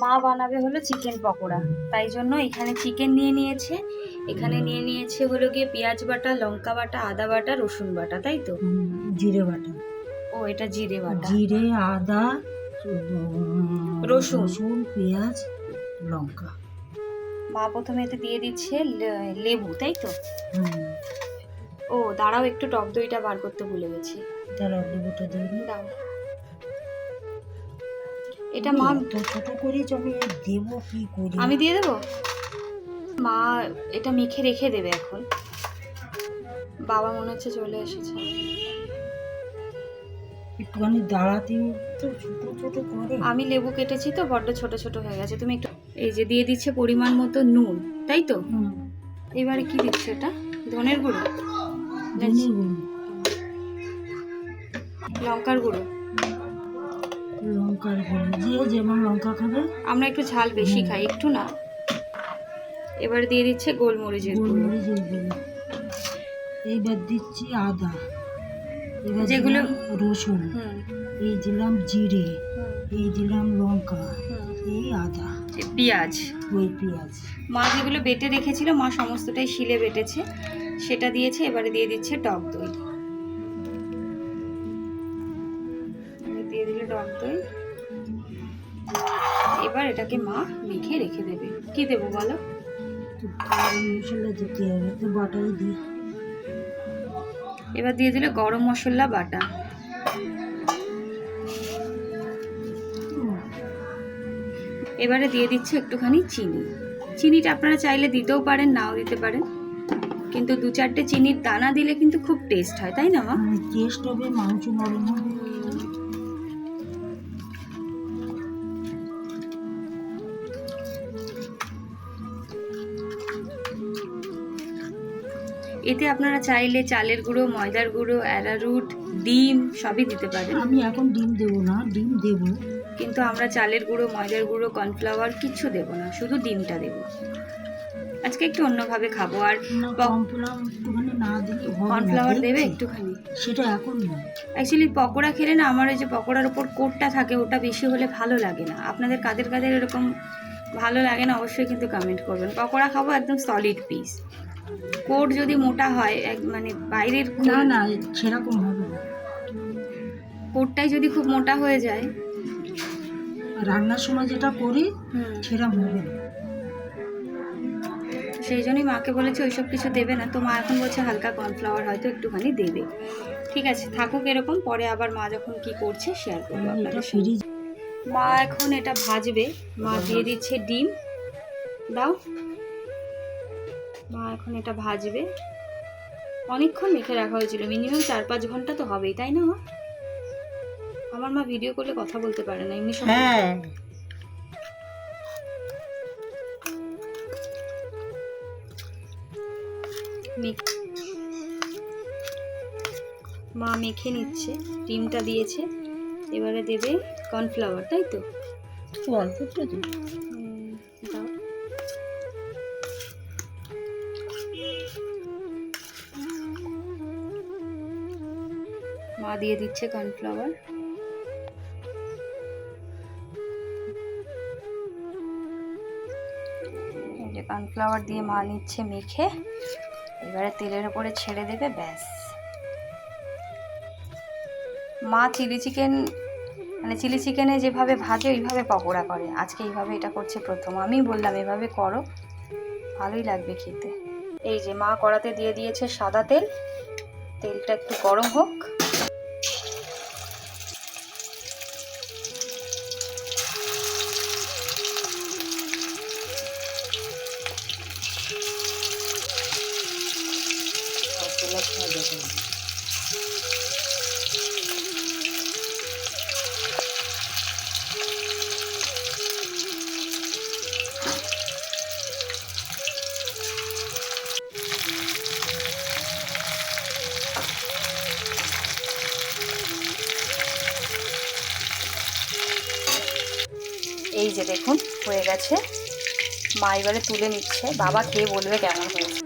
মা বানাবে হলো চিকেন পকোড়া, তাই জন্য এখানে চিকেন নিয়ে নিয়েছে, এখানে নিয়ে নিয়েছে হলো গিয়ে পেঁয়াজ বাটা, লঙ্কা বাটা, আদা বাটা, রসুন বাটা, তাই তো? জিরে বাটা। ও এটা জিরে বাটা। জিরে, আদা, রসুন, পেঁয়াজ, লঙ্কা। মা প্রথমে এতে দিয়ে দিচ্ছে লেবু, তাই তো? ও দাঁড়াও, একটু টক দইটা বার করতে ভুলে গেছি। দাঁড়াও, লেবুটা দিয়ে দিই। দাও। এটা মা ছোট করে আমি দেবো কি করে? আমি দিয়ে দেবো। মা এটা মেখে রেখে দেবে এখন। বাবা মনে হচ্ছে চলে এসেছে। একটুখানি দাঁড়াতেও তো ছোট ছোট করে। আমি লেবু কেটেছি তো বড্ড ছোট ছোট হয়ে গেছে, তুমি একটু এই যে দিয়ে দিচ্ছে পরিমাণ মতো নুন, তাই তো? এবারে কি দিচ্ছে এটা? ধনের গুঁড়ো, লঙ্কার গুঁড়ো, লঙ্কার গুঁড়ো, যে যেমন লঙ্কা খাবে। আমরা একটু ঝাল বেশি খাই, একটু না। এবারে দিয়ে দিচ্ছে গোলমরিচের গুঁড়ো। এইবার দিচ্ছি আদা, এবার যেগুলো রসুন, এই দিলাম জিরে, এই দিলাম লঙ্কা, এই আদা, পেঁয়াজ, ওই পেঁয়াজ। মা যেগুলো বেটে রেখেছিল, মা সমস্তটাই শিলে বেটেছে, সেটা দিয়েছে। এবারে দিয়ে দিচ্ছে টক দই, দিয়ে দিলে টক দই। এবার এটাকে মা মেখে রেখে দেবে। কি দেবো বলো? মশলা দিতে হবে তো, বাটাই দিই। এবার দিয়ে দিলে গরম মশলা বাটা। এবারে দিয়ে দিচ্ছে একটুখানি চিনি। চিনিটা আপনারা চাইলে দিতেও পারেন, নাও দিতে পারেন, কিন্তু 2-4টে চিনির দানা দিলে কিন্তু খুব টেস্ট হয়, তাই না মা? টেস্ট হবে, মাংস নরম হবে। এতে আপনারা চাইলে চালের গুঁড়ো, ময়দার গুঁড়ো, অ্যারারুট, ডিম সবই দিতে পারেন। আমি এখন ডিম দেবো না, ডিম দেবো কিন্তু আমরা চালের গুঁড়ো, ময়দার গুঁড়ো, কর্নফ্লাওয়ার কিচ্ছু দেবো না, শুধু ডিমটা দেবো। আজকে একটু অন্যভাবে খাবো। আর কর্নফ্লাওয়ার দেবে একটুখানি, সেটা এখন না। অ্যাকচুয়ালি পকোড়া খেলে না, আমার ওই যে পকোড়ার ওপর কোটটা থাকে, ওটা বেশি হলে ভালো লাগে না। আপনাদের কাদের কাদের এরকম ভালো লাগে না অবশ্যই কিন্তু কমেন্ট করবেন। পকোড়া খাবো একদম সলিড পিস। কোট যদি মোটা হয়, মানে বাইরের না না সেরকম হবে না। কোটটাই যদি খুব মোটা হয়ে যায়, রান্নার সময় যেটা করি সেরকম হবে না। সেই জন্যই মাকে বলেছি ওইসব কিছু দেবে না। তো মা এখন বলছে হালকা কর্নফ্লাওয়ার হয়তো একটুখানি দেবে। ঠিক আছে, থাকুক এরকম, পরে আবার মা যখন কি করছে শেয়ার করবো আপনাদের সাথে। মা এখন এটা ভাজবে। মা দিয়ে দিচ্ছে ডিম, দাও। মা এখন এটা ভাজবে। অনেকক্ষণ মেখে রাখা হয়েছিল, মিনিমাম 4-5 ঘন্টা তো হবেই, তাই না মা? আমার মা ভিডিও করলে কথা বলতে পারে না, এমনি সময়। মা মেখে নিচ্ছে, ডিমটা দিয়েছে, এবারে দেবে কর্নফ্লাওয়ার, তাই তো? অল্প একটু দিই। দাও। মা দিয়ে দিচ্ছে কর্নফ্লাওয়ার। এই যে কর্নফ্লাওয়ার দিয়ে মা নিচ্ছে মেখে, এবারে তেলের উপরে ছেড়ে দেবে, ব্যাস। মা চিলি চিকেন, মানে চিলি চিকেনে যেভাবে ভাজে ওইভাবে পকোড়া করে, আজকে এইভাবে এটা করছে প্রথম। আমি বললাম এভাবে করো, ভালোই লাগবে খেতে। এই যে মা কড়াতে দিয়ে দিয়েছে সাদা তেল, তেলটা একটু গরম হোক। এই যে দেখুন হয়ে গেছে। মা এবারে তুলে নিচ্ছে, বাবা খেয়ে বলবে কেমন হয়েছে।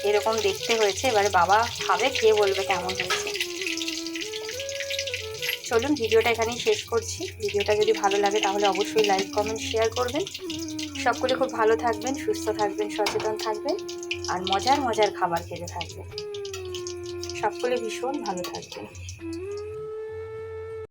এরকম দেখতে হয়েছে, এবারে বাবা খাবে, খেয়ে বলবে কেমন হয়েছে। চলুন ভিডিওটা এখানেই শেষ করছি। ভিডিওটা যদি ভালো লাগে তাহলে অবশ্যই লাইক কমেন্ট শেয়ার করবেন। সকলে খুব ভালো থাকবেন, সুস্থ থাকবেন, সচেতন থাকবেন আর মজার মজার খাবার খেতে থাকবেন। সকলে ভীষণ ভালো থাকবেন।